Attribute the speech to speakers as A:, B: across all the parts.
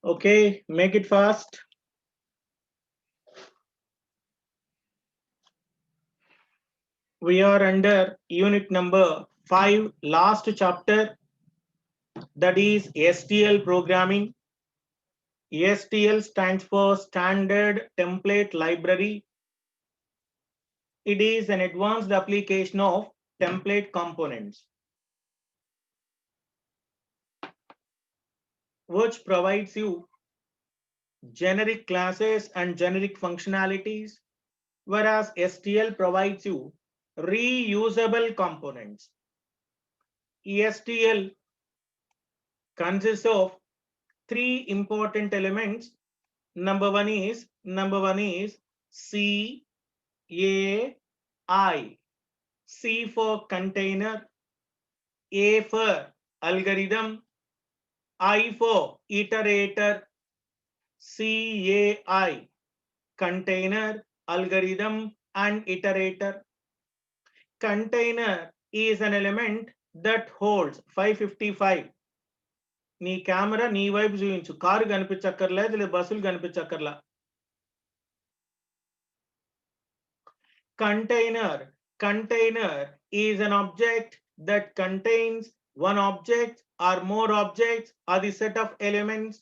A: Okay, make it fast. We are under unit number 5, last chapter, that is STL programming. STL stands for Standard Template Library. It is an advanced application of template components, which provides you generic classes and generic functionalities, whereas STL provides you reusable components. STL consists of three important elements. Number one is C A I. C for container, A for algorithm, I for iterator. CAI, container, algorithm, and iterator. Container is an element that holds 555. నీ camera నీ వైపు చూపించు, car కనిపించక్కర్లేదు లేదా బస్సులు కనిపించక్కర్లా. Container is an object that contains one object or more objects or the set of elements.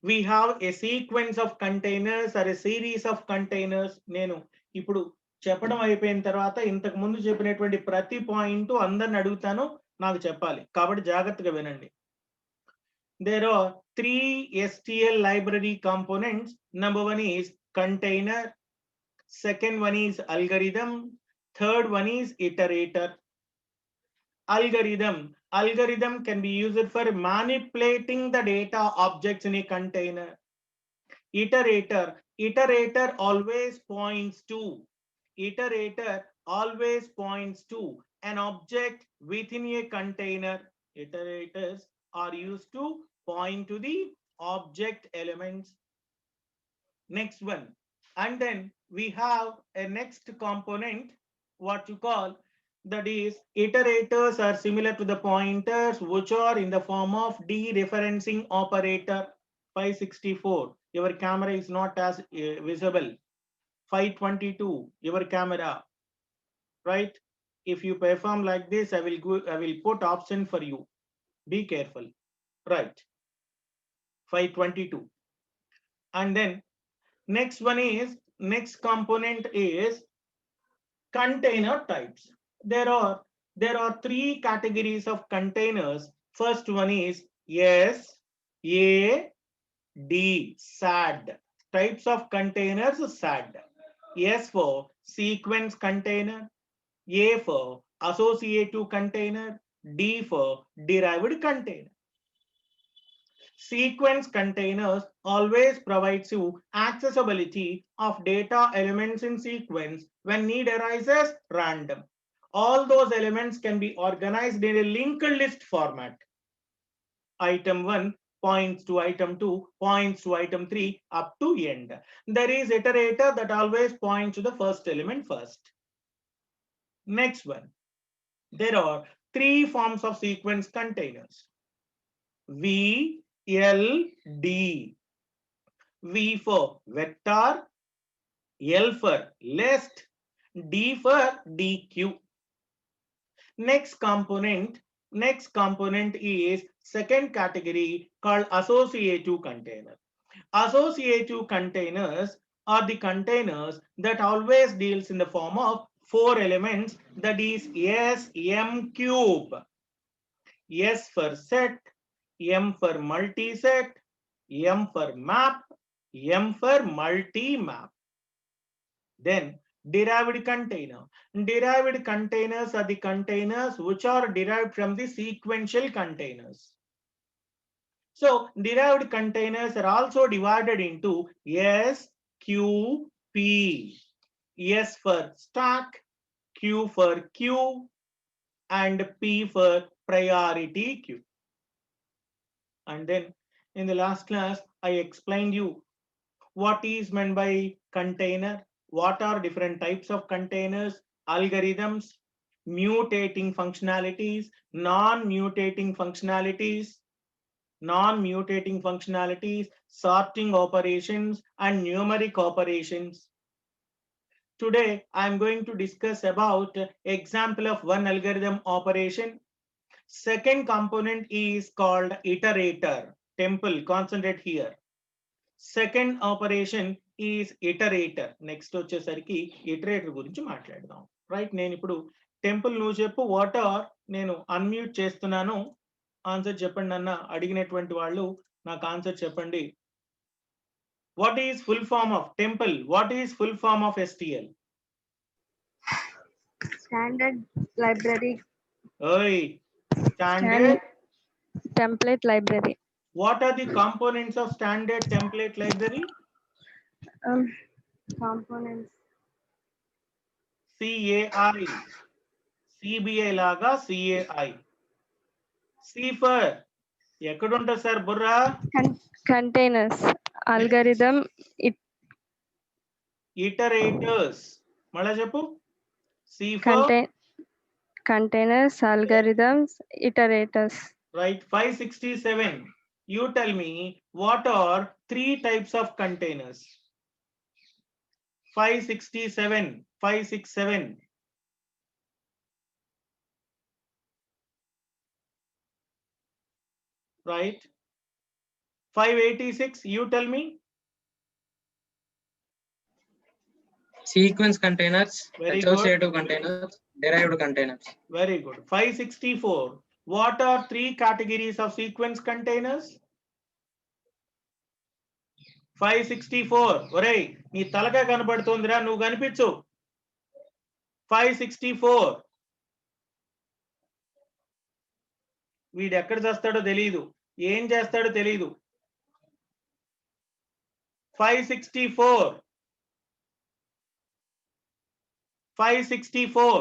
A: We have a sequence of containers or a series of containers. నేను ఇప్పుడు చెప్పడం అయిపోయిన తర్వాత ఇంతకు ముందు చెప్పినటువంటి ప్రతి పాయింట్ అందరిని అడుగుతాను, నాకు చెప్పాలి, కాబట్టి జాగ్రత్తగా వినండి. There are three STL library components. Number one is container, second one is algorithm, third one is iterator. Algorithm can be used for manipulating the data objects in a container. Iterator always points to an object within a container. Iterators are used to point to the object elements. Next one, and then we have a next component, what you call, that is iterators are similar to the pointers, which are in the form of dereferencing operator. 564, your camera is not as visible. 522, your camera, right? If you perform like this, I will put option for you, be careful, right? 522. And then next component is container types. There are three categories of containers. First one is SAD, SAD. Types of containers, SAD. S for sequence container, A for associative container, D for derived container. Sequence containers always provides you accessibility of data elements in sequence when need arises random. All those elements can be organized in a linked list format. Item 1 points to item 2, points to item 3, up to end. There is iterator that always points to the first element first. Next one, there are three forms of sequence containers. VLD. V for vector, L for list, D for DQ. Next component is second category called associative container. Associative containers are the containers that always deals in the form of four elements, that is SM cube. S for set, M for multi-set, M for map, M for multi-map. Then derived container. Derived containers are the containers which are derived from the sequential containers. So derived containers are also divided into S, Q, P. S for stack, Q for queue, and P for priority queue. And then in the last class, I explained you what is meant by container, what are different types of containers, algorithms, mutating functionalities, non-mutating functionalities. non-mutating functionalities, sorting operations, and numeric operations. Today, I am going to discuss about example of one algorithm operation. Second component is called iterator. Temple, concentrate here. Second operation is iterator. Next వచ్చేసరికి iterator గురించి మాట్లాడదాం. Right, నేను ఇప్పుడు temple నువ్వు చెప్పు what are, నేను unmute చేస్తున్నాను, answer చెప్పండి అన్న. అడిగినటువంటి వాళ్ళు నాకు ఆన్సర్ చెప్పండి. What is full form of temple? What is full form of STL?
B: Standard library.
A: ఓయ్, standard
B: Template library.
A: What are the components of standard template library?
B: Components.
A: CAI. CBI లాగా CAI. C for ఎక్కడుంటుంది sir Burra?
B: Containers. Algorithm.
A: Iterators. మళ్ళా చెప్పు. C for
B: containers, algorithms, iterators.
A: Right. 567. You tell me what are 3 types of containers? 567. 567. Right. 586. You tell me.
C: Sequence containers,
A: Very
C: associative
A: good.
C: containers, derived containers.
A: Very good. 564. What are 3 categories of sequence containers? 564. ఒరేయ్, నీ తలకాయ కనబడుతోందిరా, నువ్వు కనిపించు. 564. వీడు ఎక్కడ చేస్తాడో తెలియదు, ఏం చేస్తాడో తెలియదు. 564. 564.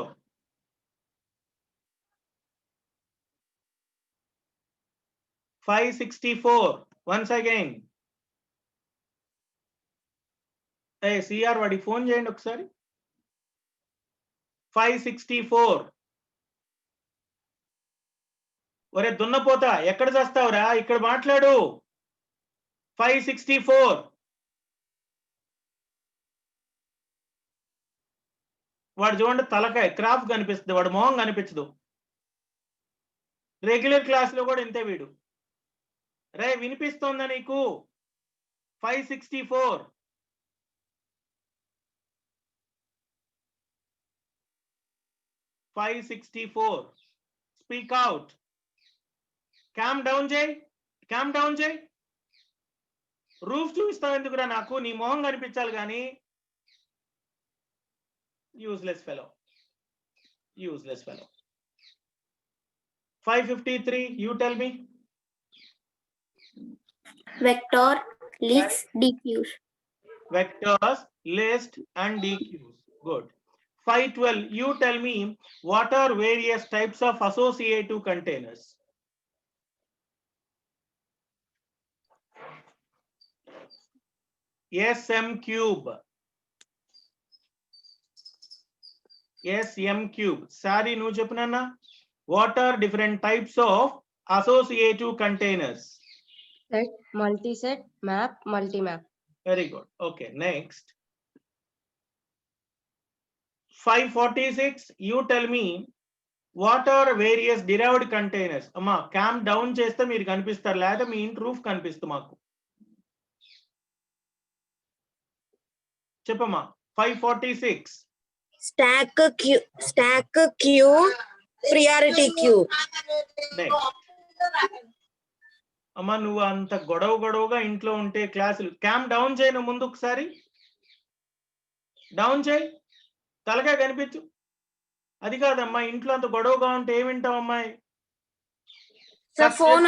A: 564. Once again. Hey, CR వాడి ఫోన్ చేయండి ఒకసారి. 564. ఒరే దున్నపోతా, ఎక్కడ చేస్తావురా? ఇక్కడ మాట్లాడు. 564. వాడు చూడండి, తలకాయ క్రాఫ్ కనిపిస్తుంది, వాడు మొహం కనిపించదు. రెగ్యులర్ క్లాస్ లో కూడా ఇంతే వీడు. రే, వినిపిస్తోందా నీకు? 564. 564. Speak out. Calm down చేయి, calm down చేయి. రూఫ్ చూపిస్తావు ఎందుకురా నాకు? నీ మొహం కనిపించాలి కానీ. Useless fellow. Useless fellow. 553. You tell me.
D: Vector, lists, dequeues.
A: Vectors, list, and dequeues. Good. 512. You tell me what are various types of associative containers? SM cube. SM cube. Sari, nu cheppuna. What are different types of associative containers?
E: Set, multi-set, map, multi-map.
A: Very good. Okay, next. 546. You tell me what are various derived containers? Amma, cam down cheste meer kanipistar, leda mee int roof kanipistu maaku. Cheppama. 546.
D: Stack queue, priority queue.
A: Next. అమ్మా, నువ్వు అంత గొడవగా ఇంట్లో ఉంటే క్లాసులు cam down చేయను. ముందు ఒకసారి down చేయి, తలకాయ కనిపించు. అది కాదమ్మా, ఇంట్లో అంత గొడవగా ఉంటే ఏమి వింటావు అమ్మాయి?
D: ఫోన్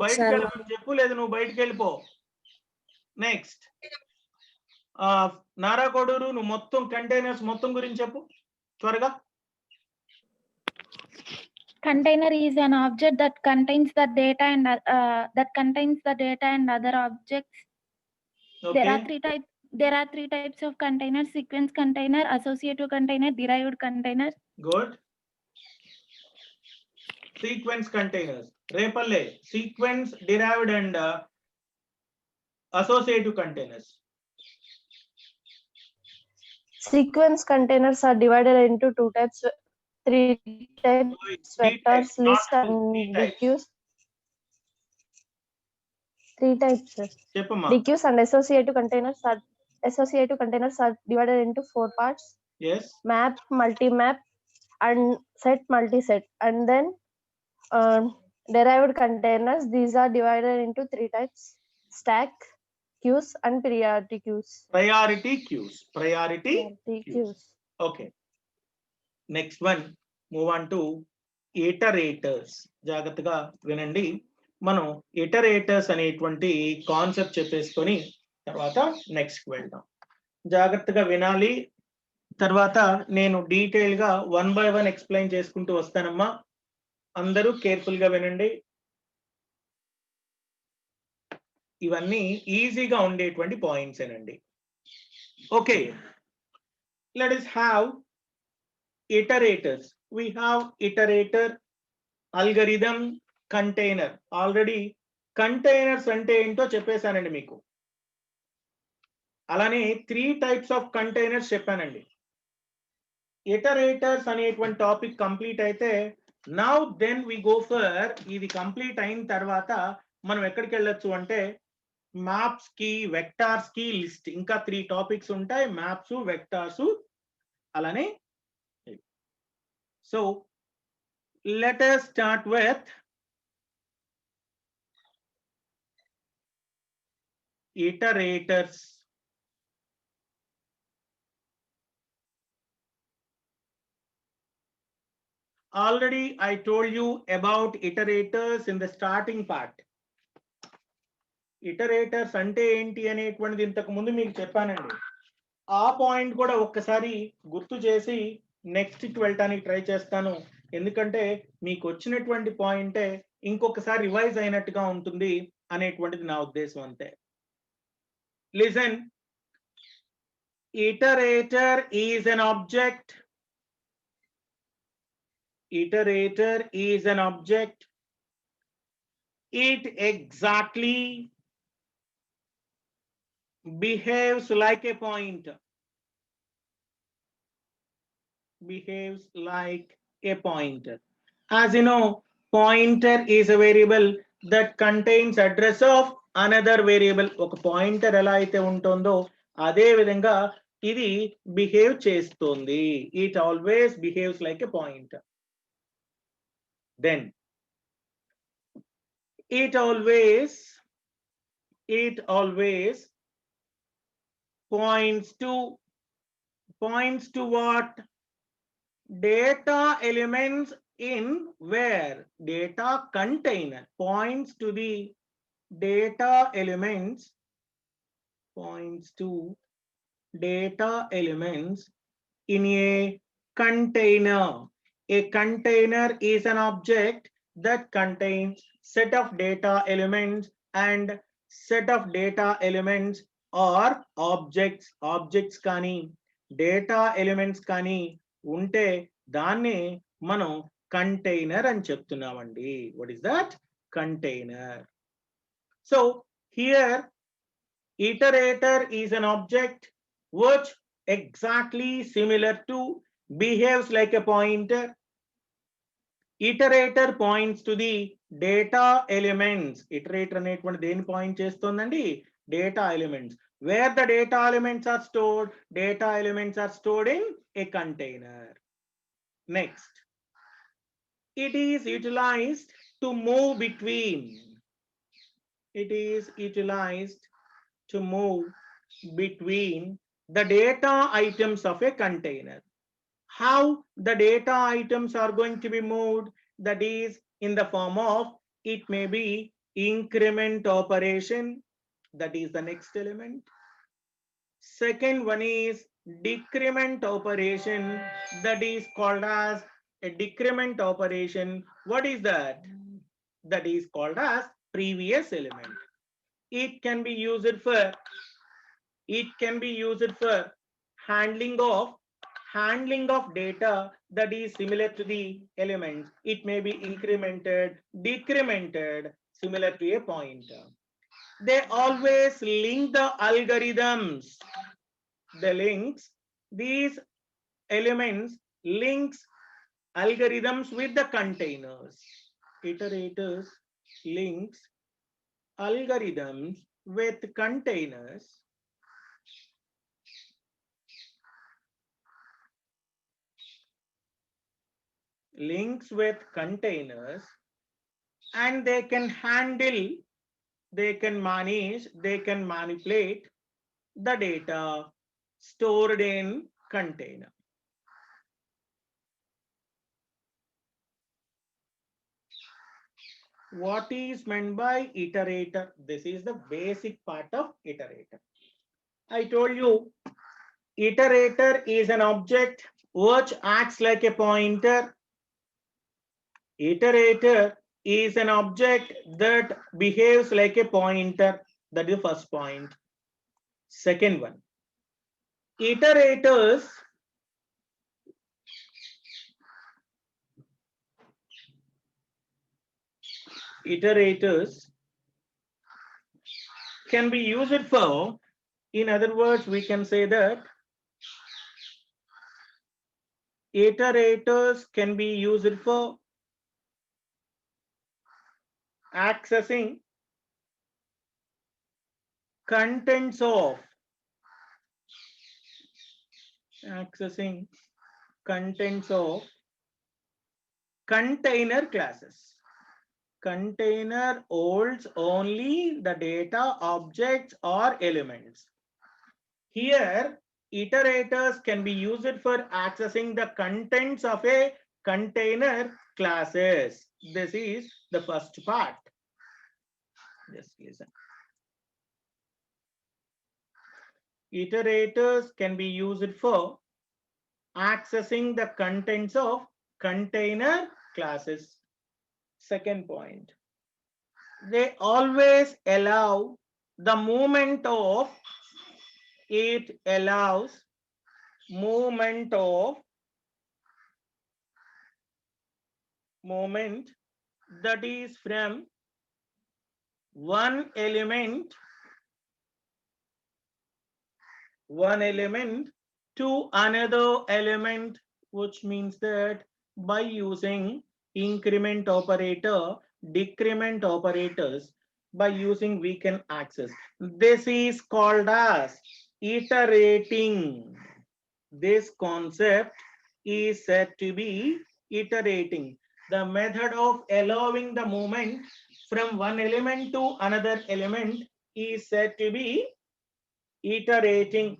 A: బయటకు వెళ్ళమని చెప్పు, లేదు నువ్వు బయటకు వెళ్ళిపో. నెక్స్ట్, నారా కోడూరు, నువ్వు మొత్తం కంటైనర్స్ మొత్తం గురించి చెప్పు త్వరగా.
F: Container is an object that contains the data and other objects.
A: Okay.
F: There are three types of containers: sequence container, associative container, derived container.
A: Good. sequence containers. Repalle, sequence derived and associative containers.
G: Sequence containers are divided into two types, three types:
A: Three
G: vectors,
A: types, not
G: list,
A: two,
G: and
A: three types.
G: dequeus. Three types, sir.
A: Cheppamma.
G: Dequeus and associative containers are divided into four parts:
A: Yes.
G: map, multi-map, and set, multi-set. And then derived containers, these are divided into three types: stack, queues, and priority queues.
A: Priority queues. Priority queues.
G: Queues.
A: Okay. Next one, move on to iterators. జాగ్రత్తగా వినండి. మనం iterators అనేటువంటి concept చెప్పేసుకొని తర్వాత next కి వెళ్దాం. జాగ్రత్తగా వినాలి. తర్వాత నేను డీటెయిల్ గా 1 by 1 ఎక్స్ప్లెయిన్ చేసుకుంటూ వస్తానమ్మా. అందరూ కేర్ఫుల్ గా వినండి. ఇవన్నీ ఈజీగా ఉండేటువంటి పాయింట్స్ ఏనండి. Okay, let us have iterators. We have iterator, algorithm, container. Already containers అంటే ఏంటో చెప్పేశానండి మీకు. అలానే 3 types ఆఫ్ కంటైనర్స్ చెప్పానండి. ఇటరేటర్స్ అనేటువంటి టాపిక్ కంప్లీట్ అయితే now then we go for, ఇది కంప్లీట్ అయిన తర్వాత మనం ఎక్కడికి వెళ్ళొచ్చు అంటే మ్యాప్స్ కి, వెక్టార్స్ కి, లిస్ట్. ఇంకా 3 టాపిక్స్ ఉంటాయి, మ్యాప్స్, వెక్టార్స్, అలానే. So let us start with iterators. Already I told you about iterators in the starting part. Iterators అంటే ఏంటి అనేటువంటిది ఇంతకు ముందు మీకు చెప్పానండి. ఆ పాయింట్ కూడా ఒక్కసారి గుర్తు చేసి నెక్స్ట్ కి వెళ్ళటానికి ట్రై చేస్తాను. ఎందుకంటే మీకు వచ్చినటువంటి పాయింటే ఇంకొకసారి రివైజ్ అయినట్టుగా ఉంటుంది అనేటువంటిది నా ఉద్దేశం అంతే. Listen, iterator is an object. Iterator is an object. It exactly behaves like a pointer. Behaves like a pointer. As you know, pointer is a variable that contains address of another variable. ఒక pointer ఎలా అయితే ఉంటుందో అదే విధంగా ఇది behave చేస్తుంది. It always behaves like a pointer. Then it always points to what? Data elements in where? Data container. Points to the data elements. Points to data elements in a container. A container is an object that contains set of data elements, and set of data elements or objects. Objects కానీ data elements కానీ ఉంటే దాన్ని మనం container అని చెప్తున్నామండి. What is that? Container. So here iterator is an object which exactly similar to behaves like a pointer. Iterator points to the data elements. Iterator అనేటువంటి దేని point చేస్తుందండి? Data elements. Where the data elements are stored? Data elements are stored in a container. Next, it is utilized to move between. It is utilized to move between the data items of a container. How the data items are going to be moved? That is in the form of, it may be increment operation. That is the next element. Second one is decrement operation. That is called as a decrement operation. What is that? That is called as previous element. It can be used for handling of data that is similar to the elements. It may be incremented, decremented, similar to a pointer. They always link the algorithms. The links, these elements links algorithms with the containers. Iterators links algorithms with containers. Links with containers, and they can handle, they can manage, they can manipulate the data stored in container. What is meant by iterator? This is the basic part of iterator. I told you iterator is an object which acts like a pointer. Iterator is an object that behaves like a pointer. That is the first point. Second one, iterators can be used for, in other words, we can say that iterators can be used for accessing contents of container classes. Container holds only the data, objects, or elements. Here, iterators can be used for accessing the contents of a container classes. This is the first part. Just listen. Iterators can be used for accessing the contents of container classes. Second point, they always allow the movement of, it allows movement that is from one element to another element, which means that by using increment operator, decrement operators, by using we can access. This is called as iterating. This concept is said to be iterating. The method of allowing the movement from one element to another element is said to be iterating.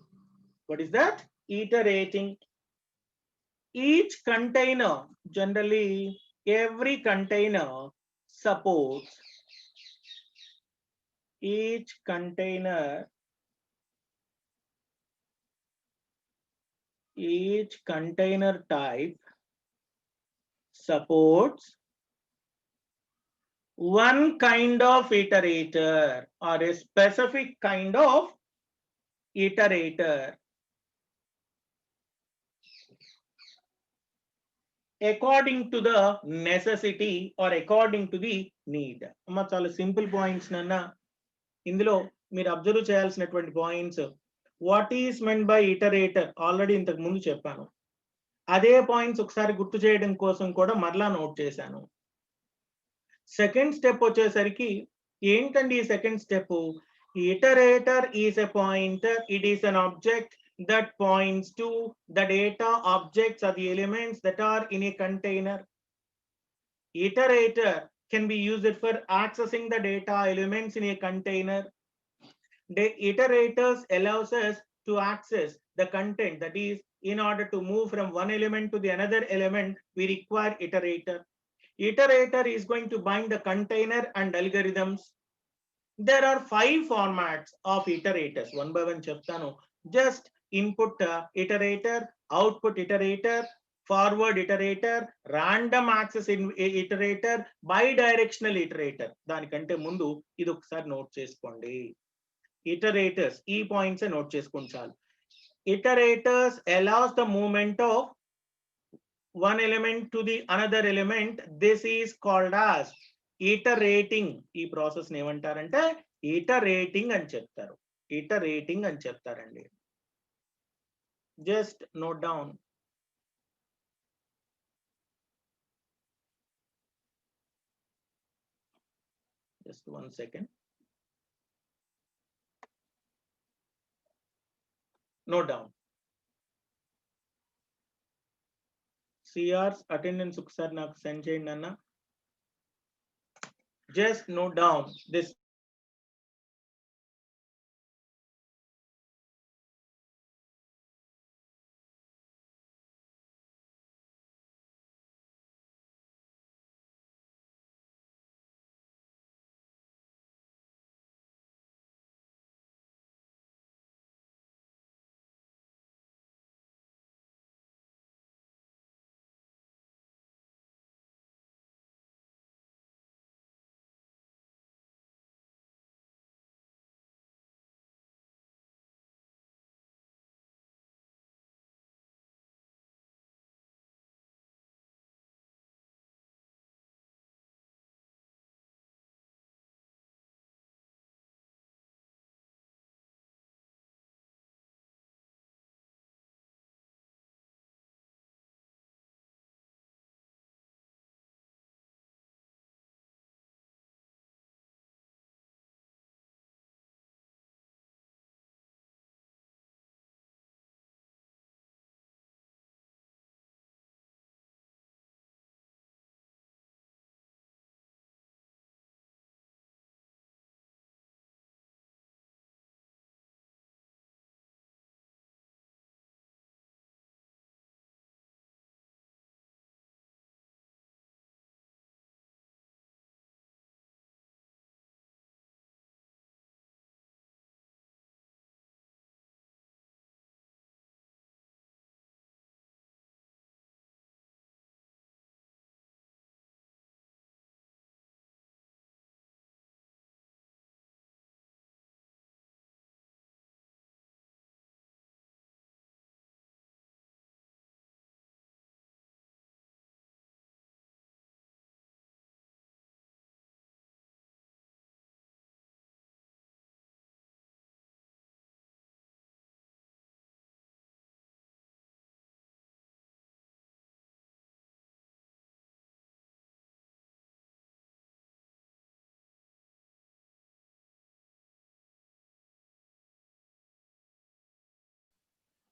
A: What is that? Iterating. Each container, generally every container supports, each container type supports one kind of iterator or a specific kind of iterator according to the necessity or according to the need. అమ్మ చాలా simple points నాన్న. ఇందులో మీరు observe చేయాల్సినటువంటి points, what is men by iterator already ఇంతకు ముందు చెప్పాను. అదే పాయింట్స్ ఒకసారి గుర్తు చేయడం కోసం కూడా మరలా నోట్ చేశాను. సెకండ్ స్టెప్ వచ్చేసరికి ఏంటండి ఈ second step? Iterator is a pointer, it is an object that points to the data, objects, or the elements that are in a container. Iterator can be used for accessing the data elements in a container. The iterators allows us to access the content, that is, in order to move from one element to the another element, we require iterator. Iterator is going to bind the container and algorithms. There are 5 formats of iterators. One by one చెప్తాను. Just input iterator, output iterator, forward iterator, random access iterator, bidirectional iterator. దానికంటే ముందు ఇది ఒకసారి note చేసుకోండి. Iterators, ఈ points note చేసుకోండి చాలు. Iterators allows the movement of one element to the another element, this is called as iterating. ఈ process ఏమంటారంటే iterating అని చెప్తారు. iterating అని చెప్తారండి. Just note down. Just 1 second. Note down. CR's attendance ఒకసారి నాకు సెండ్ చేయండి అన్న. Just note down this.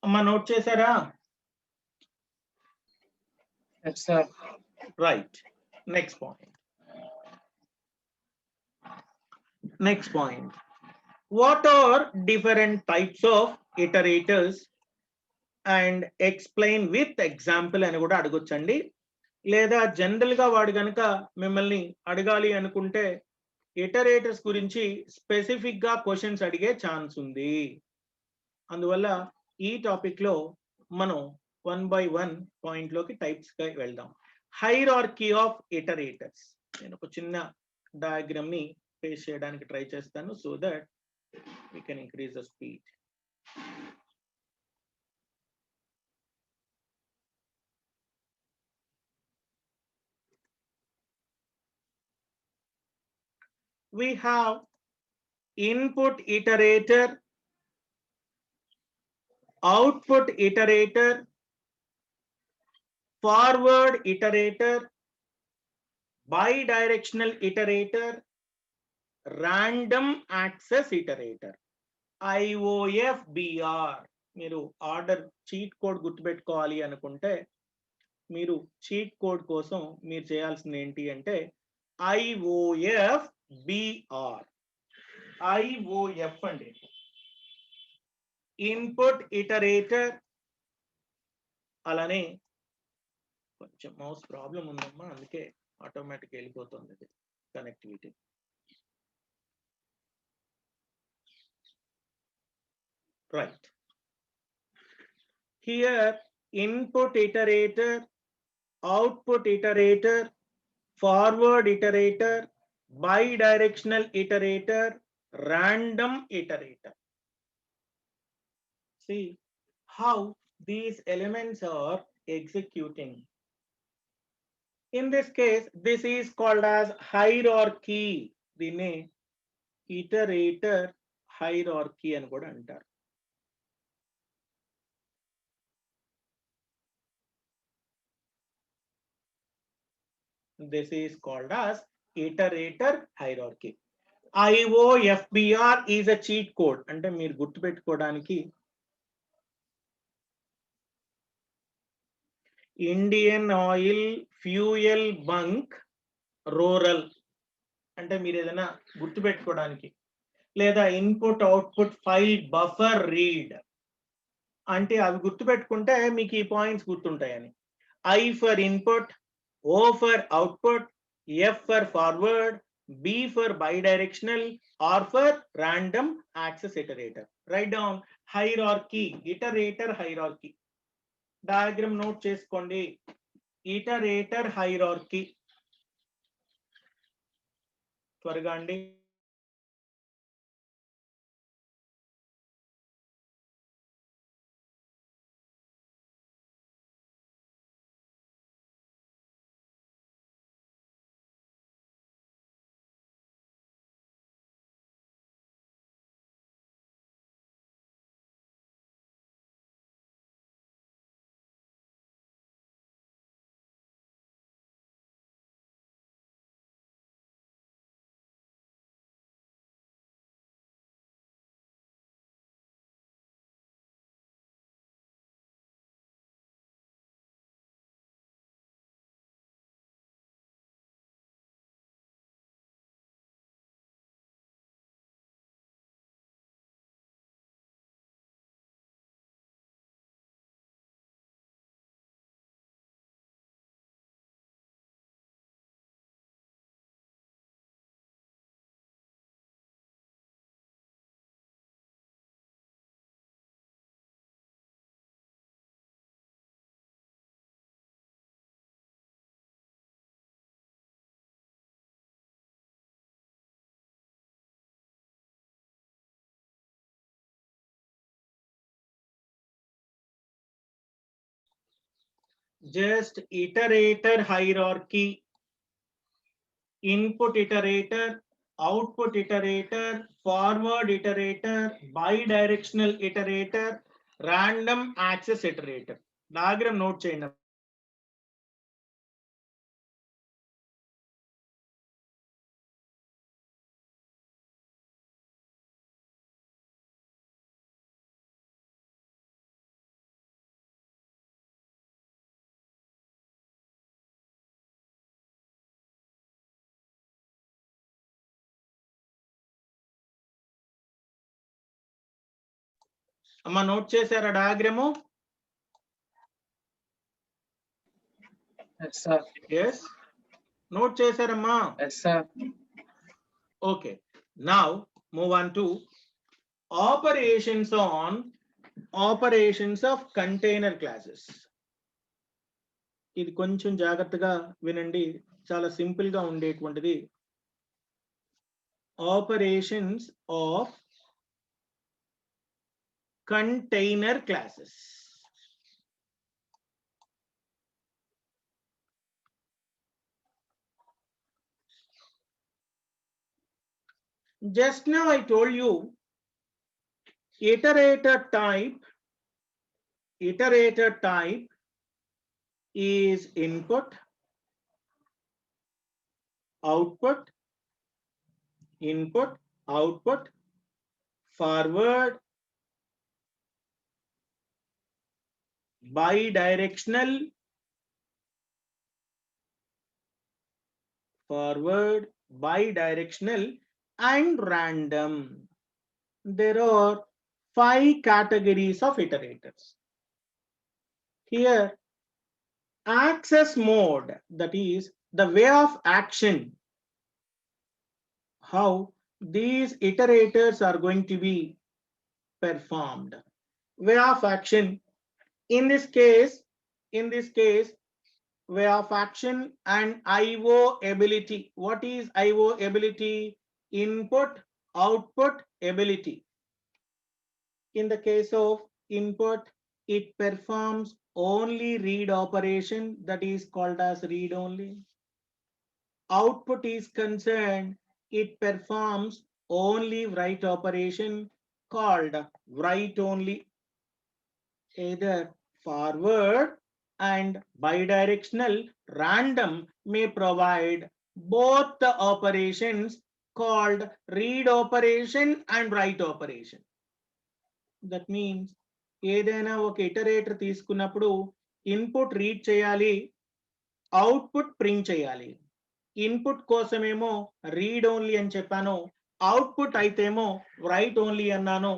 A: అమ్మ నోట్ చేశారా?
C: Yes, sir.
A: Right. Next point. Next point. What are different types of iterators and explain with example అని కూడా అడగొచ్చండి. లేదా general గా వాడు గనక మిమ్మల్ని అడగాలి అనుకుంటే ఇటరేటర్స్ గురించి స్పెసిఫిక్ గా క్వశ్చన్స్ అడిగే ఛాన్స్ ఉంది. అందువల్ల ఈ టాపిక్ లో మనం 1 by 1 పాయింట్ లోకి టైప్స్ గా వెళ్దాం. Hierarchy of iterators. నేను ఒక చిన్న డయాగ్రామ్ ని పేస్ట్ చేయడానికి ట్రై చేస్తాను so that we can increase the speed. We have input iterator, output iterator, forward iterator, bidirectional iterator, random access iterator. IOFBR. మీరు ఆర్డర్ చీట్ కోడ్ గుర్తుపెట్టుకోవాలి అనుకుంటే మీరు చీట్ కోడ్ కోసం మీరు చేయాల్సింది ఏంటి అంటే IOFBR. IOF అండి ఇన్పుట్ ఇటరేటర్. అలానే కొంచెం మౌస్ ప్రాబ్లం ఉందమ్మా, అందుకే ఆటోమేటిక్ వెళ్ళిపోతుంది connectivity. Right. Here input iterator, output iterator, forward iterator, bidirectional iterator, random iterator. See how these elements are executing. In this case, this is called as hierarchy. దీన్ని iterator hierarchy అని కూడా అంటారు. This is called as iterator hierarchy. IOFBR is a cheat code. అంటే మీరు గుర్తుపెట్టుకోవడానికి Indian oil fuel bunk rural అంటే మీరు ఏదైనా గుర్తుపెట్టుకోవడానికి, లేదా input output file buffer read అంటే అవి గుర్తుపెట్టుకుంటే మీకు ఈ పాయింట్స్ గుర్తుంటాయని. I for input, O for output, F for forward, B for bidirectional, R for random access iterator. Write down hierarchy, iterator hierarchy. Diagram note చేసుకోండి. Iterator hierarchy. త్వరగా అండి. Just iterator hierarchy, input iterator, output iterator, forward iterator, bidirectional iterator, random access iterator. Diagram note చేయండి. అమ్మ note చేశారా diagram?
C: Yes, sir.
A: Yes, note చేశారమ్మా?
C: Yes, sir.
A: Okay, now move on to operations of container classes. ఇది కొంచెం జాగ్రత్తగా వినండి, చాలా simple గా ఉండేటువంటిది. Operations of container classes. Just now I told you iterator type is input, output, input, output, forward, bidirectional, forward, bidirectional, and random. There are 5 categories of iterators. Here, access mode, that is the way of action, how these iterators are going to be performed. Way of action, in this case, way of action and IO ability. What is IO ability? Input, output ability. In the case of input, it performs only read operation, that is called as read only. Output is concerned, it performs only write operation called write only. Either forward and bidirectional random may provide both the operations called read operation and write operation. That means ఏదైనా ఒక iterator తీసుకున్నప్పుడు input read చేయాలి, output print చేయాలి. Input కోసమేమో read only అని చెప్పాను, output అయితేమో right only అన్నాను.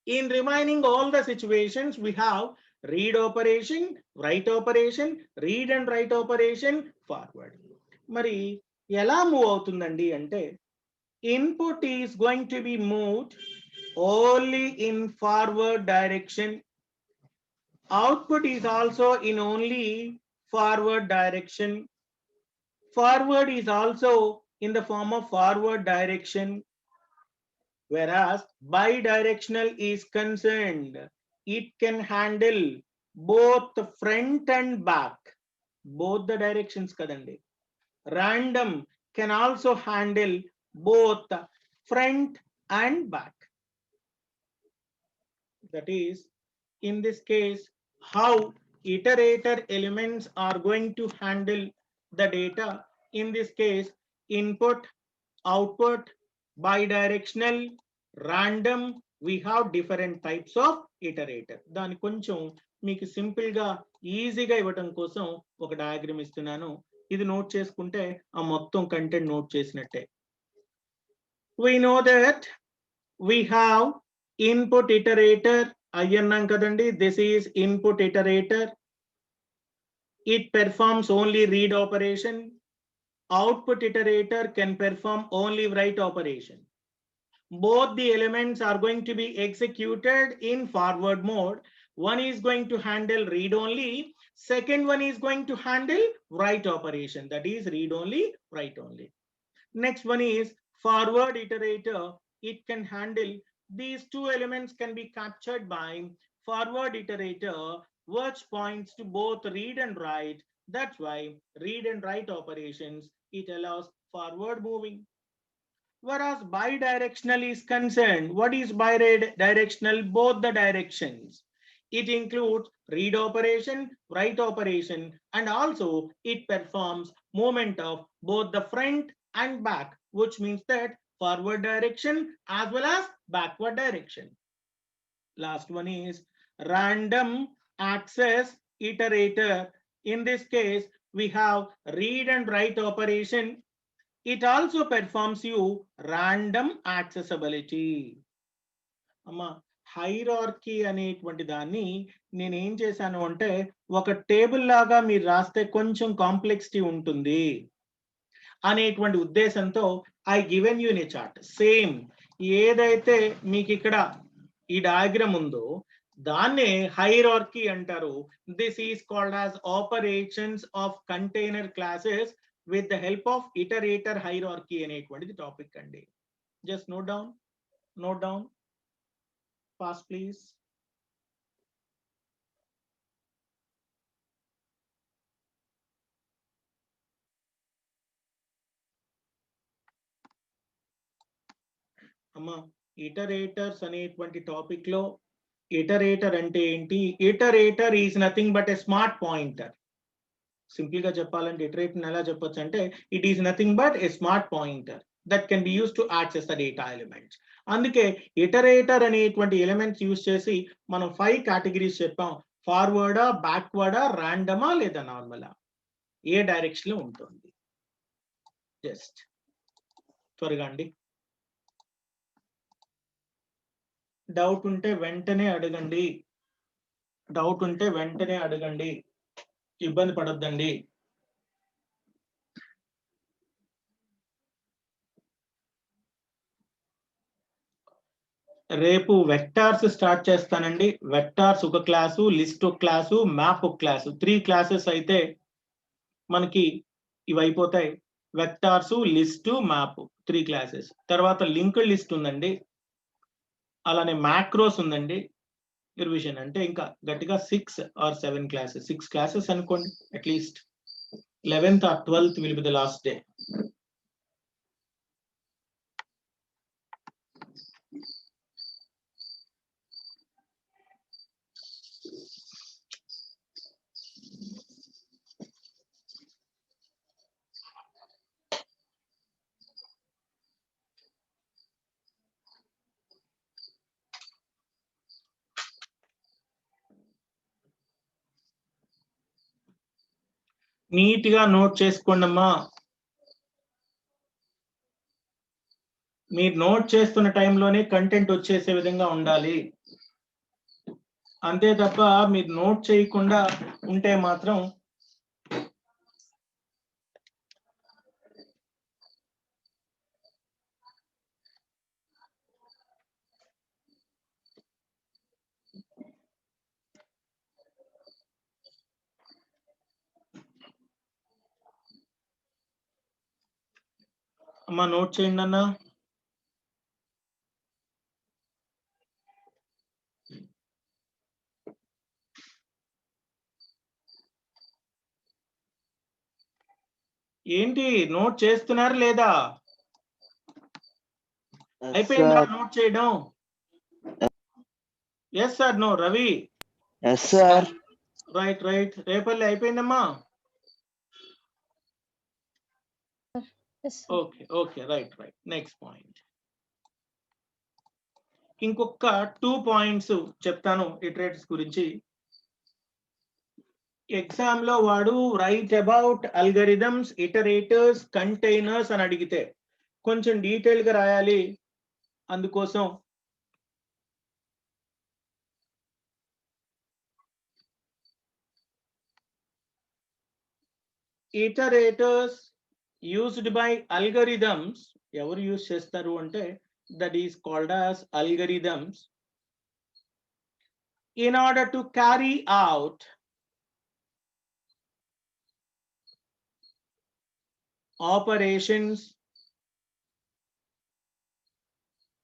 A: In remaining all the situations, we have read operation, write operation, read and write operation, forward. మరి ఎలా మూవ్ అవుతుందండి అంటే, input is going to be moved only in forward direction. Output is also in only forward direction. Forward is also in the form of forward direction. Whereas bidirectional is concerned, it can handle both front and back, both the directions kadandi. Random can also handle both front and back. That is, in this case, how iterator elements are going to handle the data. In this case, input, output, bidirectional, random, we have different types of iterator. దాని కొంచెం మీకు simple గా ఈజీగా ఇవ్వటం కోసం ఒక diagram ఇస్తున్నాను. ఇది నోట్ చేసుకుంటే ఆ మొత్తం కంటెంట్ నోట్ చేసినట్టే. We know that we have input iterator అయ్యన్నాం కదండి. This is input iterator. It performs only read operation. Output iterator can perform only write operation. Both the elements are going to be executed in forward mode. One is going to handle read only. Second one is going to handle write operation. That is read only, write only. Next one is forward iterator. It can handle these two elements can be captured by forward iterator, which points to both read and write. That's why read and write operations, it allows forward moving. Whereas bidirectional is concerned, what is bidirectional? Both the directions. It includes read operation, write operation, and also it performs movement of both the front and back, which means that forward direction as well as backward direction. Last one is random access iterator. In this case, we have read and write operation. It also performs you random accessibility. అమ్మా, hierarchy అనేటువంటి దాన్ని నేను ఏం చేశాను అంటే, ఒక table లాగా మీరు రాస్తే కొంచెం కాంప్లెక్సిటీ ఉంటుంది అనేటువంటి ఉద్దేశంతో I given you in a chart. Same ఏదైతే మీకు ఇక్కడ ఈ డయాగ్రామ్ ఉందో దాన్నే హైరార్కీ అంటారు. This is called as operations of container classes with the help of iterator hierarchy అనేటువంటిది టాపిక్ అండి. Just note down fast please. అమ్మా, ఇటరేటర్స్ అనేటువంటి టాపిక్ లో ఇటరేటర్ అంటే ఏంటి? Iterator is nothing but a smart pointer. Simple గా చెప్పాలంటే iterator ఎలా చెప్పొచ్చు అంటే, it is nothing but A smart pointer that can be use to access the data elements. అందుకే ఇటరేటర్ అనేటువంటి ఎలిమెంట్స్ యూస్ చేసి మనం 5 కేటగిరీస్ చెప్పాం. ఫార్వర్డా, బ్యాక్వర్డా, ర్యాండమా లేదా నార్మలా, ఏ డైరెక్షన్ లో ఉంటుంది. జస్ట్ త్వరగా అండి, డౌట్ ఉంటే వెంటనే అడగండి, ఇబ్బంది పడొద్దండి. రేపు వెక్టార్స్ స్టార్ట్ చేస్తానండి. వెక్టార్స్ ఒక క్లాసు, లిస్ట్ ఒక క్లాసు, మ్యాప్ ఒక క్లాసు, 3 క్లాసెస్ అయితే మనకి ఇవి అయిపోతాయి. Vectors, list, map 3 classes. తర్వాత లింక్డ్ లిస్ట్ ఉందండి, అలానే మ్యాక్రోస్ ఉందండి, రివిజన్ అంటే ఇంకా గట్టిగా 6 or 7 classes, 6 classes అనుకోండి at least. 11th or 12th will be the last day. Neat గా నోట్ చేసుకోండి అమ్మా. మీరు నోట్ చేస్తున్న టైంలోనే కంటెంట్ వచ్చేసే విధంగా ఉండాలి. అంతే తప్ప మీరు నోట్ చేయకుండా ఉంటే మాత్రం అమ్మా నోట్ చేయండి అన్న. ఏంటి నోట్ చేస్తున్నారు లేదా? అయిపోయిందా నోట్ చేయడం? Yes sir no Ravi.
H: Yes sir.
A: Right right. Repalli అయిపోయిందమ్మా. Okay okay right right. Next point. ఇంకొక 2 points చెప్తాను ఇటరేటర్స్ గురించి. ఎగ్జామ్ లో వాడు write about algorithms, iterators, containers అని అడిగితే కొంచెం డీటెయిల్ గా రాయాలి. అందుకోసం ఇటరేటర్స్ యూజ్డ్ బై అల్గరిథమ్స్ ఎవరు యూజ్ చేస్తారు అంటే that is called as algorithms in order to carry out operations.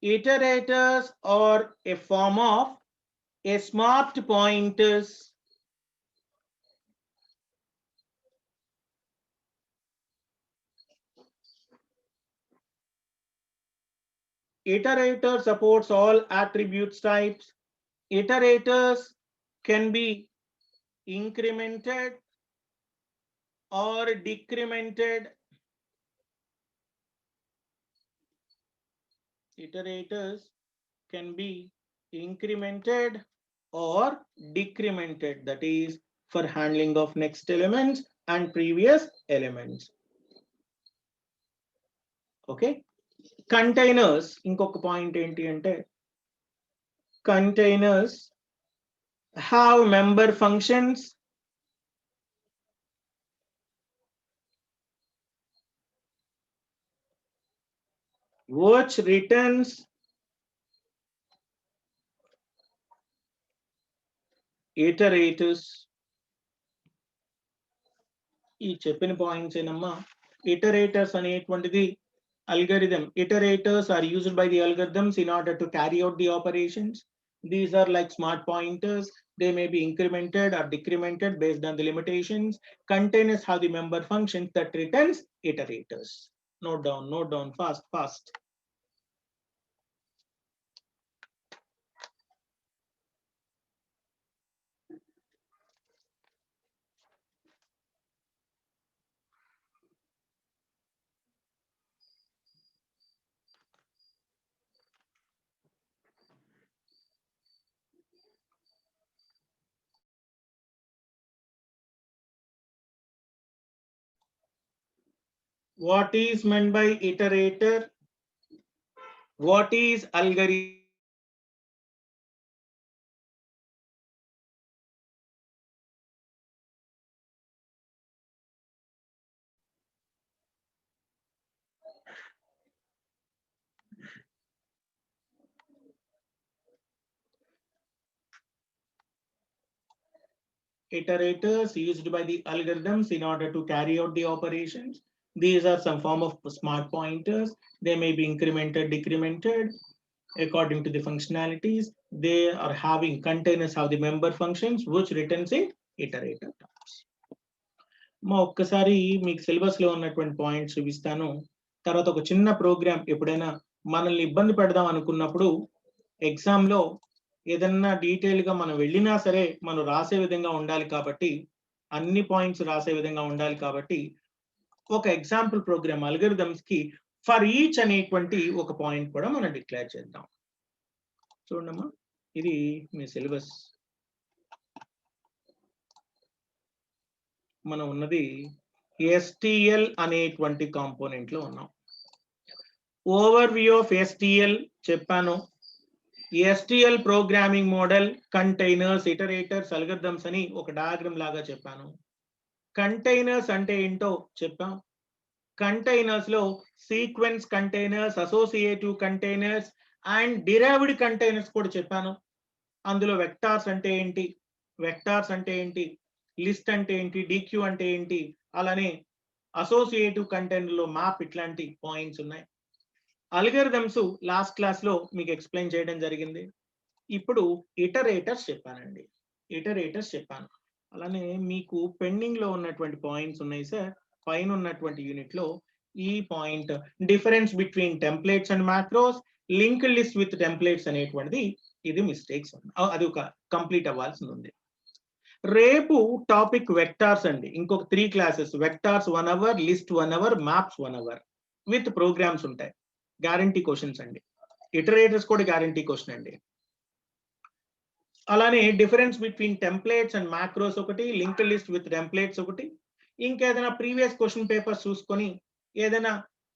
A: Iterators are a form of a smart pointers Iterator supports all attributes types. Iterators can be incremented or decremented. Iterators can be incremented or decremented, that is for handling of next elements and previous elements. Okay. Containers ఇంకొక point ఏంటి అంటే containers have member functions which returns iterators. ఈ చెప్పిన points ఏనమ్మా. Iterators అనేటువంటిది algorithm. Iterators are used by the algorithms in order to carry out the operations. These are like smart pointers. They may be incremented or decremented based on the limitations. Containers have the member functions that returns iterators. Note down fast. What is meant by iterator? What is algorithm? Iterators used by the algorithms in order to carry out the operations. These are some form of smart pointers. They may be incremented, decremented according to the functionalities. they are having containers have the member functions which returns in iterator terms. మా ఒక్కసారి మీకు syllabus లో ఉన్నటువంటి points చూపిస్తాను. తర్వాత ఒక చిన్న programme ఎప్పుడైనా మనల్ని ఇబ్బంది పెడదాం అనుకున్నప్పుడు ఎగ్జామ్ లో ఏదన్నా డీటెయిల్ గా మనం వెళ్ళినా సరే మనం రాసే విధంగా ఉండాలి కాబట్టి, అన్ని పాయింట్స్ రాసే విధంగా ఉండాలి కాబట్టి ఒక ఎగ్జాంపుల్ ప్రోగ్రామ్ అల్గోరిథమ్స్ కి ఫర్ ఈచ్ అనేటువంటి ఒక పాయింట్ కూడా మనం డిక్లేర్ చేద్దాం. చూడమ్మా, ఇది మీ సిలబస్. మనం ఉన్నది STL అనేటువంటి కాంపోనెంట్ లో ఉన్నాం. ఓవర్ వ్యూ ఆఫ్ STL చెప్పాను. STL programming model, containers, iterators, algorithms అని ఒక డయాగ్రామ్ లాగా చెప్పాను. కంటైనర్స్ అంటే ఏంటో చెప్పాం. కంటైనర్స్ లో sequence containers, associative containers and derived containers కూడా చెప్పాను. అందులో వెక్టార్స్ అంటే ఏంటి, లిస్ట్ అంటే ఏంటి, డిక్యూ అంటే ఏంటి, అలానే అసోసియేటివ్ కంటైనర్ లో మ్యాప్, ఇట్లాంటి పాయింట్స్ ఉన్నాయి. అల్గోరిథమ్స్ లాస్ట్ క్లాస్ లో మీకు ఎక్స్ప్లెయిన్ చేయడం జరిగింది. ఇప్పుడు ఇటరేటర్స్ చెప్పాను. అలానే మీకు పెండింగ్ లో ఉన్నటువంటి పాయింట్స్ ఉన్నాయి సార్. పైన ఉన్నటువంటి యూనిట్ లో ఈ point difference between templates and macros, linked list with templates అనేటువంటిది ఇది మిస్టేక్స్, అది ఒక కంప్లీట్ అవ్వాల్సి ఉంది. రేపు టాపిక్ వెక్టార్స్ అండి. ఇంకొక 3 classes, vectors 1 hour, list 1 hour, maps 1 hour with programs ఉంటాయి. గ్యారంటీ క్వశ్చన్స్ అండి. ఇటరేటర్స్ కూడా గ్యారంటీ క్వశ్చన్ అండి. అలానే difference between templates and macros ఒకటి, లింక్డ్ లిస్ట్ విత్ టెంప్లేట్స్ ఒకటి. ఇంకేదైనా ప్రీవియస్ క్వశ్చన్ పేపర్స్ చూసుకొని ఏదైనా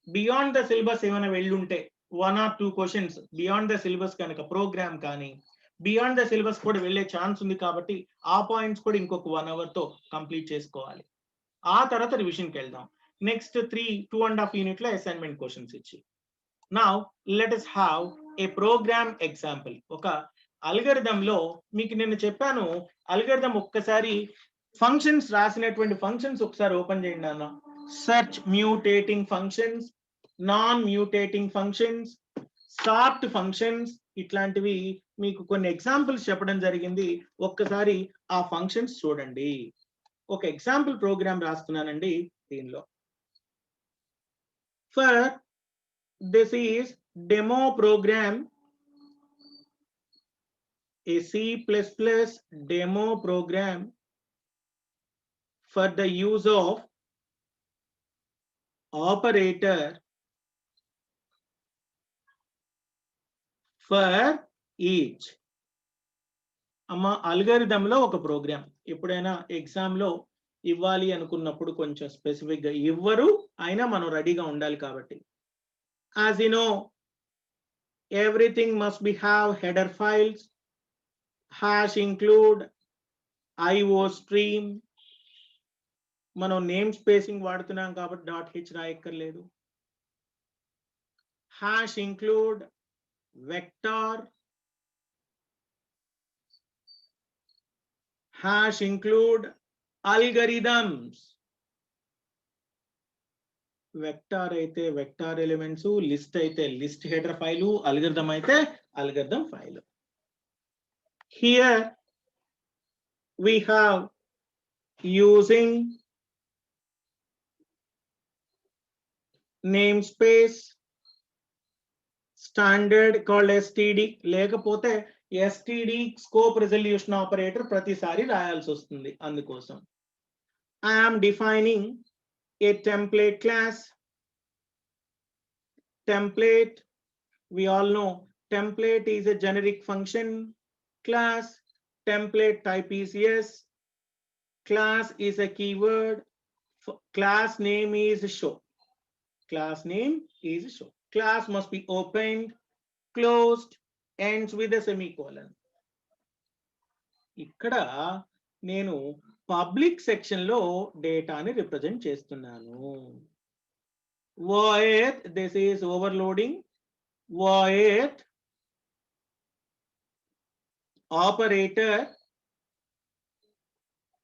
A: బియాండ్ ద సిలబస్ ఏమైనా వెళ్ళుంటే 1 or 2 questions beyond the syllabus కనుక, ప్రోగ్రామ్ కానీ బియాండ్ ద సిలబస్ కూడా వెళ్ళే ఛాన్స్ ఉంది కాబట్టి ఆ పాయింట్స్ కూడా ఇంకొక 1 అవర్ తో కంప్లీట్ చేసుకోవాలి. ఆ తర్వాత రివిజన్కి వెళ్దాం. నెక్స్ట్ 2.5 యూనిట్ లో అసైన్మెంట్ క్వశ్చన్స్ ఇచ్చి. Now let us have a program example. ఒక అల్గోరిథం లో మీకు నేను చెప్పాను, అల్గోరిథం ఒక్కసారి ఫంక్షన్స్ రాసినటువంటి ఫంక్షన్స్ ఒకసారి ఓపెన్ చేయండి అన్న. Search mutating functions, non mutating functions, sort functions, ఇట్లాంటివి మీకు కొన్ని ఎగ్జాంపుల్స్ చెప్పడం జరిగింది. ఒక్కసారి ఆ ఫంక్షన్స్ చూడండి. ఒక ఎగ్జాంపుల్ ప్రోగ్రామ్ రాస్తున్నానండి దీనిలో. For this is demo program, a C++ demo program for the use of operator for each. అమ్మ అల్గోరిథం లో ఒక ప్రోగ్రామ్ ఎప్పుడైనా ఎగ్జామ్ లో ఇవ్వాలి అనుకున్నప్పుడు కొంచెం స్పెసిఫిక్ గా ఇవ్వరు, అయినా మనం రెడీగా ఉండాలి కాబట్టి. as you know, everything must be have header files, hash include, IO stream. మనం నేమ్ స్పేసింగ్ వాడుతున్నాం కాబట్టి .h రాయక్కర్లేదు. hash include, vector, hash include, algorithms. Vector అయితే వెక్టార్ ఎలిమెంట్స్, లిస్ట్ అయితే లిస్ట్ హెడర్ ఫైలు, అల్గోరిథం అయితే algorithm file. Here we have using namespace standard called std, లేకపోతే std scope resolution operator ప్రతిసారి రాయాల్సి వస్తుంది. అందుకోసం I am defining a template class. Template, we all know template is a generic function class. Template type is yes. Class is a keyword. Class name is show. Class name is show. Class must be opened, closed, ends with a semicolon. ఇక్కడ నేను public section లో డేటాని represent చేస్తున్నాను. void, this is overloading, void operator,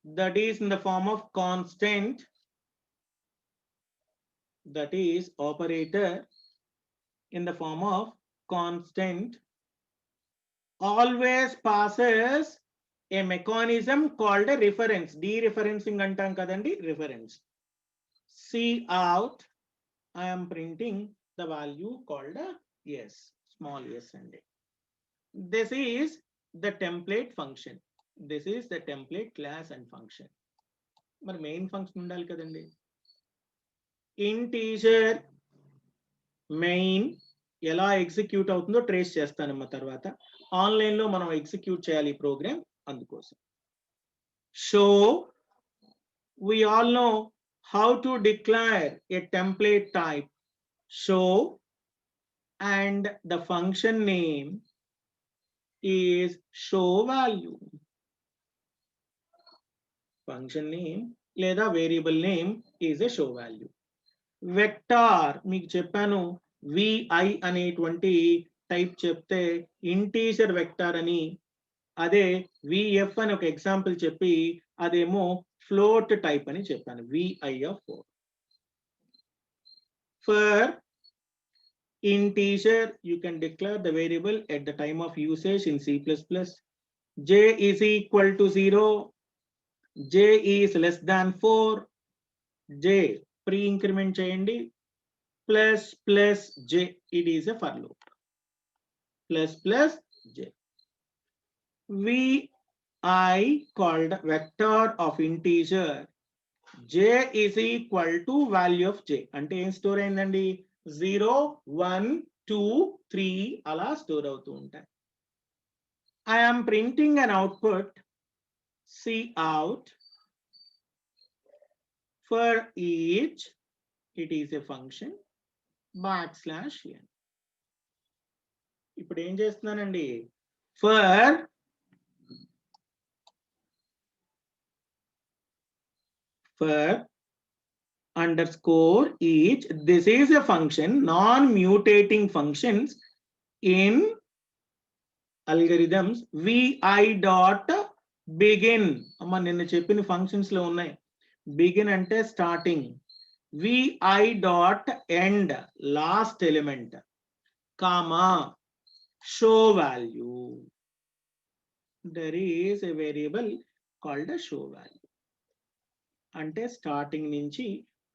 A: that is in the form of constant, that is operator in the form of constant always passes a mechanism called a reference. Dereferencing antam kadandi, reference. C out, I am printing the value called a yes, small s and a. This is the template function. This is the template class and function. మరి main function ఉండాలి కదండి. Integer main ఎలా execute అవుతుందో trace చేస్తానమ్మా తర్వాత. Online లో మనం execute చేయాలి ఈ ప్రోగ్రామ్, అందుకోసం. Show, we all know how to declare a template type show, and the function name is show value. Function name లేదా variable name is a show value. Vector మీకు చెప్పాను, vi అనేటువంటి type చెప్తే integer vector అని, అదే vf అని ఒక example చెప్పి అదేమో ఫ్లోట్ టైప్ అని చెప్పాను, vi of 4. For integer you can declare the variable at the time of usage in C++. J is equal to 0, j is less than 4, j pre-increment cheyandi, plus j, it is a for loop, plus j. Vi called vector of integer, j is equal to value of j అంటే ఏం store అయిందండి, 0 1 2 3 అలా store అవుతూ ఉంటాయి. I am printing an output C out. For each it is a function \n. ఇప్పుడు ఏం చేస్తున్నానండి, for underscore each, this is a function, non-mutating functions in algorithms. Vi dot begin, అమ్మ నిన్న చెప్పిన ఫంక్షన్స్ లో ఉన్నాయి. begin అంటే starting, vi dot end last element, comma show value. There is a variable called a show value. అంటే starting నుంచి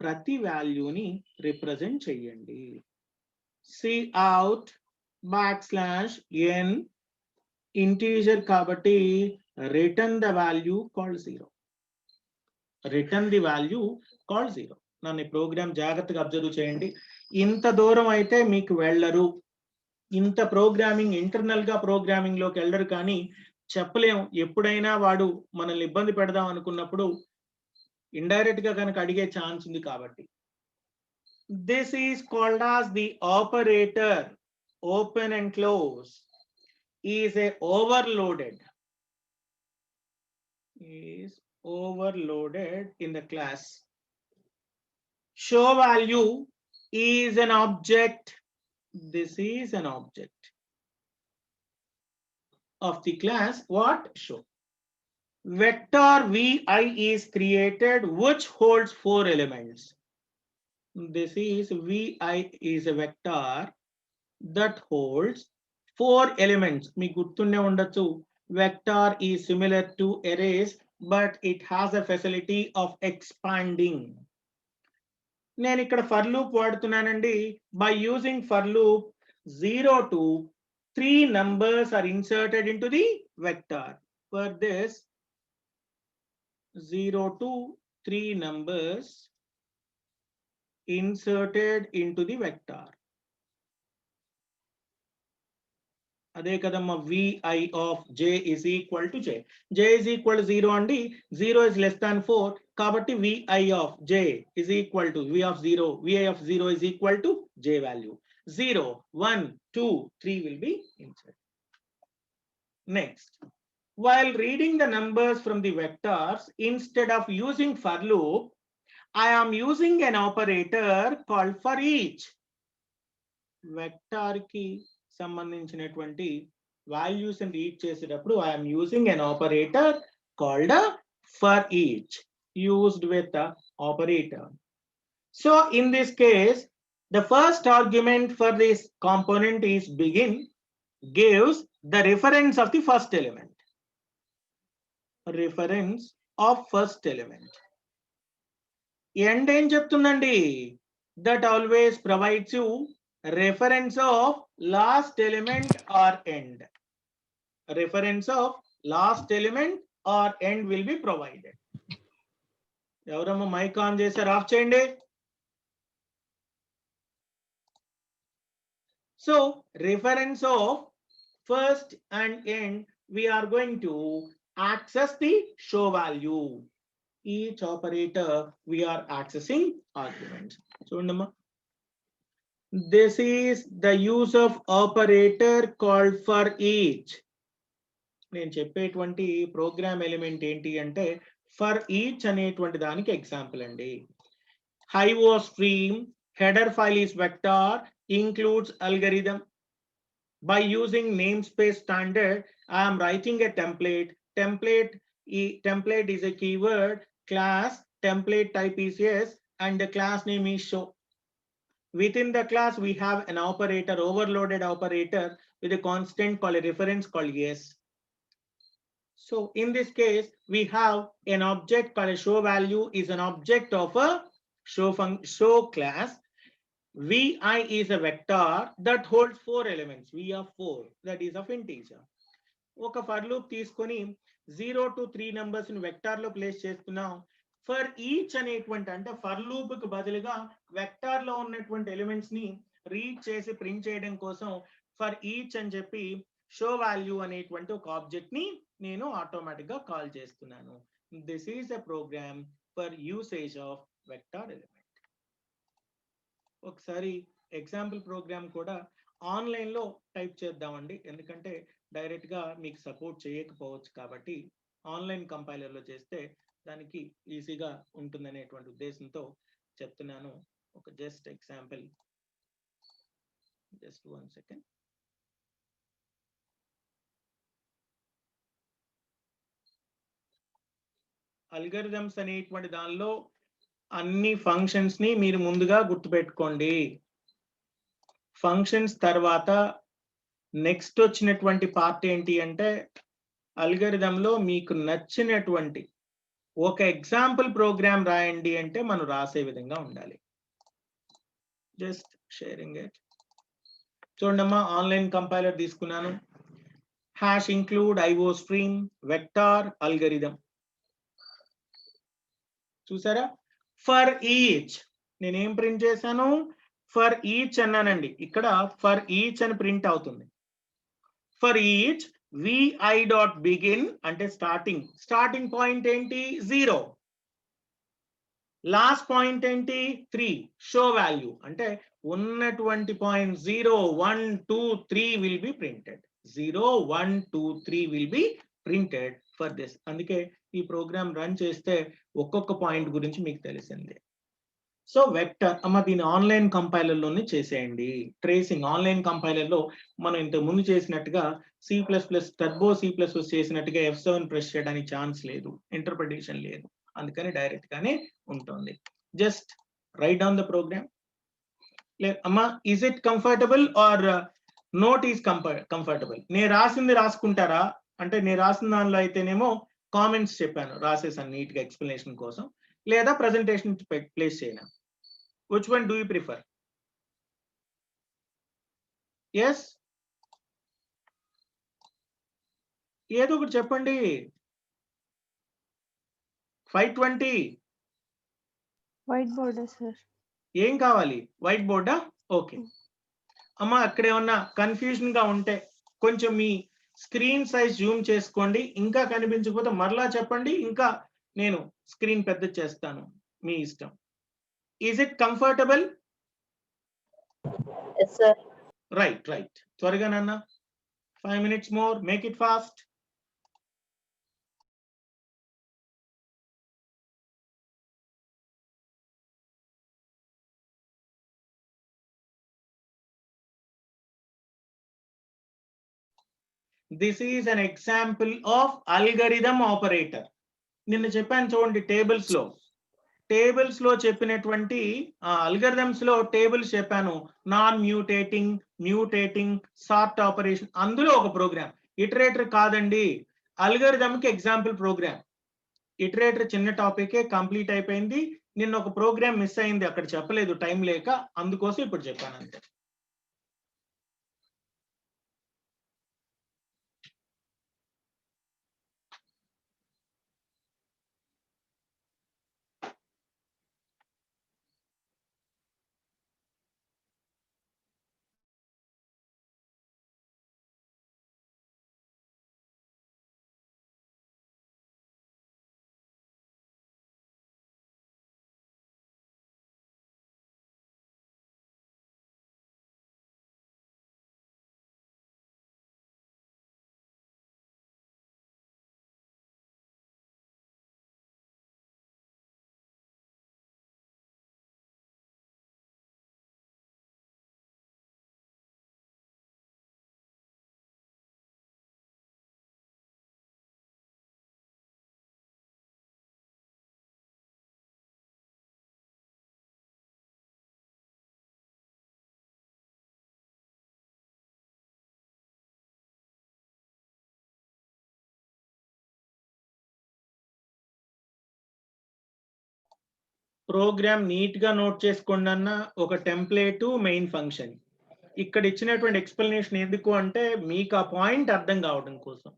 A: ప్రతి వాల్యూని రిప్రజెంట్ చెయ్యండి. cout \n ఇంటీజర్ కాబట్టి return the value called 0. Return the value called 0. నన్ను programme జాగ్రత్తగా observe చేయండి. ఇంత దూరం అయితే మీకు వెళ్ళరు, ఇంత ప్రోగ్రామింగ్ ఇంటర్నల్ గా ప్రోగ్రామింగ్ లోకి వెళ్ళరు, కానీ చెప్పలేం, ఎప్పుడైనా వాడు మనల్ని ఇబ్బంది పెడదాం అనుకున్నప్పుడు ఇండైరెక్ట్ గా కనుక అడిగే ఛాన్స్ ఉంది కాబట్టి. This is called as the operator. Open and close is a overloaded in the class. Show value is an object. This is an object of the class what? Show. Vector vi is created which holds 4 elements. This is vi is a vector that holds 4 elements. మీ గుర్తుండే ఉండొచ్చు, vector is similar to arrays but it has a facility of expanding. నేను ఇక్కడ for loop వాడుతున్నానండి. By using for loop, 0 to 3 numbers are inserted into the vector. For this 0 to 3 numbers inserted into the vector. అదే కదమ్మా, vi of j is equal to j. j is equal to 0 అండి, 0 is less than 4 కాబట్టి vi of j is equal to vi of 0 is equal to j value. 0 1 2 3 will be inserted. Next, while reading the numbers from the vectors, instead of using for loop, I am using an operator called for each. Vector కి సంబంధించినటువంటి values ని read చేసేటప్పుడు I am using an operator called for each, used with the operator. So in this case, the first argument for this component is begin, gives the reference of the first element. Reference of first element. End ఏం చెప్తుందండి? That always provides you reference of last element or end. Reference of last element or end will be provided. ఎవరమ్మా mic on చేశారు? Of చేయండి. So reference of first and end, we are going to access the show value. Each operator we are accessing arguments. So this is the use of operator called for each. నేను చెప్పేటువంటి programme element ఏంటి అంటే for each అనేటువంటి దానికి example అండి. హైవో stream header file is vector, includes algorithm. By using namespace standard, I am writing a template. Template is a keyword. Class template type is yes, and the class name is show. Within the class, we have an operator, overloaded operator with a constant called a reference called yes. So in this case, we have an object called a show value is an object of a show class. Vi is a vector that holds 4 elements. V of 4, that is of integer. ఒక for loop తీసుకొని 0 to 3 numbers ని vector లో place చేస్తున్నాం. For each అనేటువంటి అంటే for loop కు బదులుగా vector లో ఉన్నటువంటి ఎలిమెంట్స్ ని రీడ్ చేసి ప్రింట్ చేయడం కోసం ఫర్ ఈచ్ అని చెప్పి షో వాల్యూ అనేటువంటి ఒక ఆబ్జెక్ట్ ని నేను ఆటోమేటిక్ గా కాల్ చేస్తున్నాను. This is a program for usage of vector element. ఒకసారి ఎగ్జాంపుల్ ప్రోగ్రామ్ కూడా ఆన్లైన్ లో టైప్ చేద్దామండి, ఎందుకంటే డైరెక్ట్ గా మీకు సపోర్ట్ చేయకపోవచ్చు కాబట్టి ఆన్లైన్ కంపైలర్ లో చేస్తే దానికి ఈజీగా ఉంటుందనేటువంటి ఉద్దేశంతో చెప్తున్నాను. ఒక just example, just 1 second. Algorithms అనేటువంటి దానిలో అన్ని ఫంక్షన్స్ ని మీరు ముందుగా గుర్తుపెట్టుకోండి. ఫంక్షన్స్ తర్వాత నెక్స్ట్ వచ్చినటువంటి పార్ట్ ఏంటి అంటే అల్గరిథమ్ లో మీకు నచ్చినటువంటి ఒక ఎగ్జాంపుల్ ప్రోగ్రామ్ రాయండి అంటే మనం రాసే విధంగా ఉండాలి. Just sharing it. చూడమ్మా, ఆన్లైన్ కంపైలర్ తీసుకున్నాను. Hash include IO stream vector algorithm. చూసారా? ఫర్ ఈచ్ నేనేం ప్రింట్ చేశాను? ఫర్ ఈచ్ అన్నానండి. ఇక్కడ ఫర్ ఈచ్ అని ప్రింట్ అవుతుంది. For each vi dot begin అంటే స్టార్టింగ్ పాయింట్ ఏంటి? 0. లాస్ట్ పాయింట్ ఏంటి? 3. షో వాల్యూ అంటే ఉన్నటువంటి point 0, 1, 2, 3 will be printed. 0, 1, 2, 3 will be printed for this. అందుకే ఈ ప్రోగ్రామ్ రన్ చేస్తే ఒక్కొక్క పాయింట్ గురించి మీకు తెలిసింది. సో వెక్టర్ అమ్మ దీని ఆన్లైన్ కంపైలర్ లోనే చేసేయండి. ట్రేసింగ్ ఆన్లైన్ కంపైలర్ లో మనం ఇంతకు ముందు చేసినట్టుగా C++ టర్బో C++ చేసినట్టుగా F7 ప్రెస్ చేయడానికి ఛాన్స్ లేదు, ఇంటర్ప్రిటేషన్ లేదు. అందుకని డైరెక్ట్ గానే ఉంటుంది. Just write down the program. అమ్మా, is it comfortable or not is comfortable? నేను రాసింది రాసుకుంటారా అంటే నేను రాసిన దానిలో అయితేనేమో కామెంట్స్ చెప్పాను, రాసేసాను నీట్ గా ఎక్స్ప్లెనేషన్ కోసం, లేదా ప్రెజెంటేషన్ ప్లేస్ చేయనా? Which one do you prefer? Yes, ఏదో ఒకటి చెప్పండి. 520
G: వైట్ బోర్డ్ సార్.
A: ఏం కావాలి? వైట్ బోర్డా? ఓకే అమ్మా, అక్కడ ఏమన్నా కన్ఫ్యూజన్ గా ఉంటే కొంచెం మీ స్క్రీన్ సైజ్ జూమ్ చేసుకోండి. ఇంకా కనిపించకపోతే మరలా చెప్పండి, ఇంకా నేను స్క్రీన్ పెద్ద చేస్తాను, మీ ఇష్టం. Is it comfortable? రైట్. త్వరగా నాన్న, 5 minutes more, make it fast. This is an example of algorithm operator. నిన్న చెప్పాను చూడండి టేబుల్స్ లో టేబుల్స్ లో చెప్పినటువంటి అల్గరిథమ్స్ లో టేబుల్స్ చెప్పాను, non mutating, mutating, sort operation, అందులో ఒక ప్రోగ్రామ్. ఇటరేటర్ కాదండి, అల్గరిథమ్ కి ఎగ్జాంపుల్ ప్రోగ్రామ్. ఇటరేటర్ చిన్న టాపికే కంప్లీట్ అయిపోయింది. నిన్న ఒక ప్రోగ్రామ్ మిస్ అయింది, అక్కడ చెప్పలేదు టైం లేక, అందుకోసం ఇప్పుడు చెప్పాను అంతే. ప్రోగ్రామ్ నీట్ గా నోట్ చేసుకోండి అన్న, ఒక టెంప్లేట్, మెయిన్ ఫంక్షన్. ఇక్కడ ఇచ్చినటువంటి ఎక్స్ప్లెనేషన్ ఎందుకు అంటే మీకు ఆ పాయింట్ అర్థం కావడం కోసం.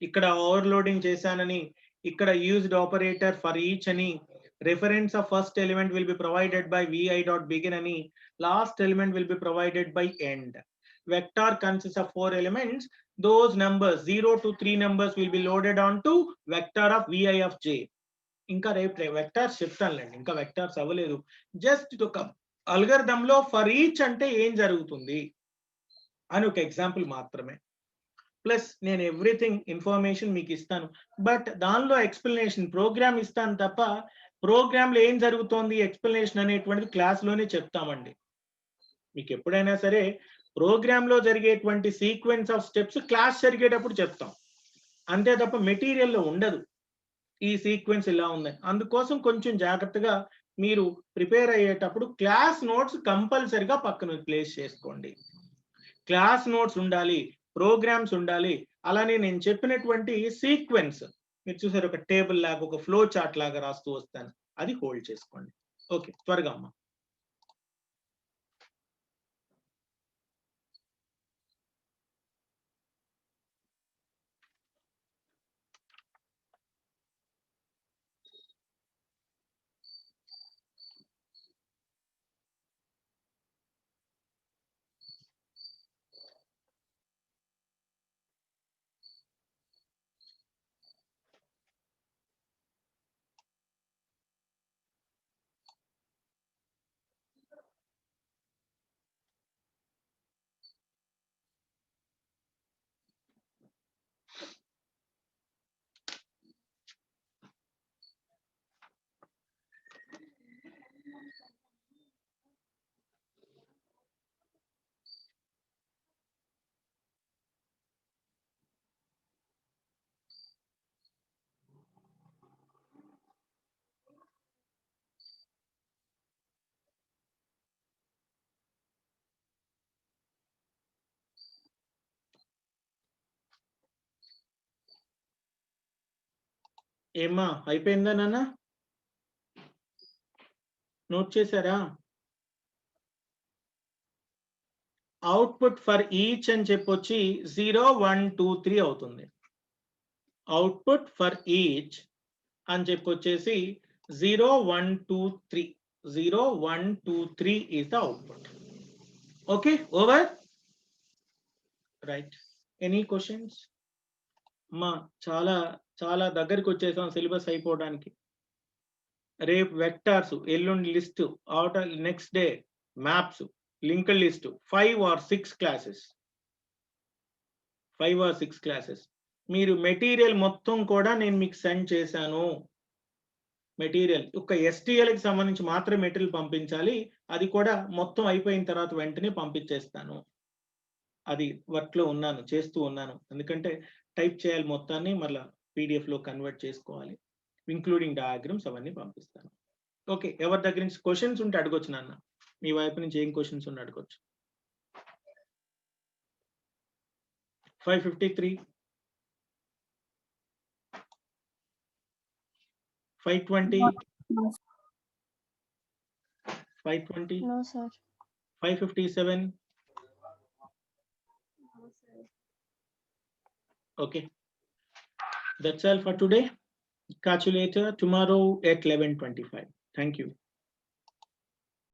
A: ఇక్కడ ఓవర్లోడింగ్ చేశానని, ఇక్కడ యూజ్డ్ ఆపరేటర్ ఫర్ ఈచ్ అని, reference of first element will be provided by vi.begin అని, last element will be provided by end. Vector consists of 4 elements. Those numbers 0 to 3 numbers will be loaded onto vector of vi of j. ఇంకా రేపు vectors చెప్తానులేండి, ఇంకా vectors అవ్వలేదు. Just ఒక algorithm లో for each అంటే ఏం జరుగుతుంది అని ఒక ఎగ్జాంపుల్ మాత్రమే. ప్లస్ నేను ఎవ్రీథింగ్ ఇన్ఫర్మేషన్ మీకు ఇస్తాను, బట్ దానిలో ఎక్స్ప్లెనేషన్ ప్రోగ్రామ్ ఇస్తాను తప్ప ప్రోగ్రామ్ లో ఏం జరుగుతోంది ఎక్స్ప్లెనేషన్ అనేటువంటిది క్లాస్ లోనే చెప్తామండి. మీకు ఎప్పుడైనా సరే ప్రోగ్రామ్ లో జరిగేటువంటి సీక్వెన్స్ ఆఫ్ స్టెప్స్ క్లాస్ జరిగేటప్పుడు చెప్తాం, అంతే తప్ప మెటీరియల్లో ఉండదు ఈ సీక్వెన్స్ ఇలా ఉంది. అందుకోసం కొంచెం జాగ్రత్తగా మీరు ప్రిపేర్ అయ్యేటప్పుడు క్లాస్ నోట్స్ కంపల్సరిగా పక్కన ప్లేస్ చేసుకోండి. క్లాస్ నోట్స్ ఉండాలి, ప్రోగ్రామ్స్ ఉండాలి, అలానే నేను చెప్పినటువంటి సీక్వెన్స్ మీరు చూసారు, ఒక టేబుల్ లాగా, ఒక ఫ్లో చార్ట్ లాగా రాస్తూ వస్తాను, అది హోల్డ్ చేసుకోండి. ఓకే, త్వరగా అమ్మా. ఏమ్మా అయిపోయిందా నాన్న? నోట్ చేశారా? అవుట్పుట్ ఫర్ ఈచ్ అని చెప్పొచ్చి 0 1 2 3 అవుతుంది. అవుట్పుట్ ఫర్ ఈచ్ అని చెప్పొచ్చేసి 0 1 2 3, 0 1 2 3 is the output. Okay, over. Right, any questions? మా చాలా చాలా దగ్గరికి వచ్చేసాం సిలబస్ అయిపోవడానికి. రేపు వెక్టార్స్, ఎల్లుండి list, next day maps, linked list, 5 or 6 classes, 5 or 6 classes. మీరు మెటీరియల్ మొత్తం కూడా నేను మీకు సెండ్ చేశాను. మెటీరియల్ ఒక STL కి సంబంధించి మాత్రమే మెటీరియల్ పంపించాలి, అది కూడా మొత్తం అయిపోయిన తర్వాత వెంటనే పంపించేస్తాను. అది వర్క్ లో ఉన్నాను, చేస్తూ ఉన్నాను, ఎందుకంటే టైప్ చేయాలి మొత్తాన్ని, మళ్ళీ PDF లో కన్వర్ట్ చేసుకోవాలి, ఇంక్లూడింగ్ డయాగ్రామ్స్ అవన్నీ పంపిస్తాను. ఓకే, ఎవరి దగ్గర నుంచి క్వశ్చన్స్ ఉంటే అడగొచ్చు నాన్న. మీ వైపు నుంచి ఏం క్వశ్చన్స్ ఉంటే అడగొచ్చు. 553, 520, 520,
G: No, sir.
A: 557. Okay, that's all for today. Catch you later tomorrow at 11:25. Thank you.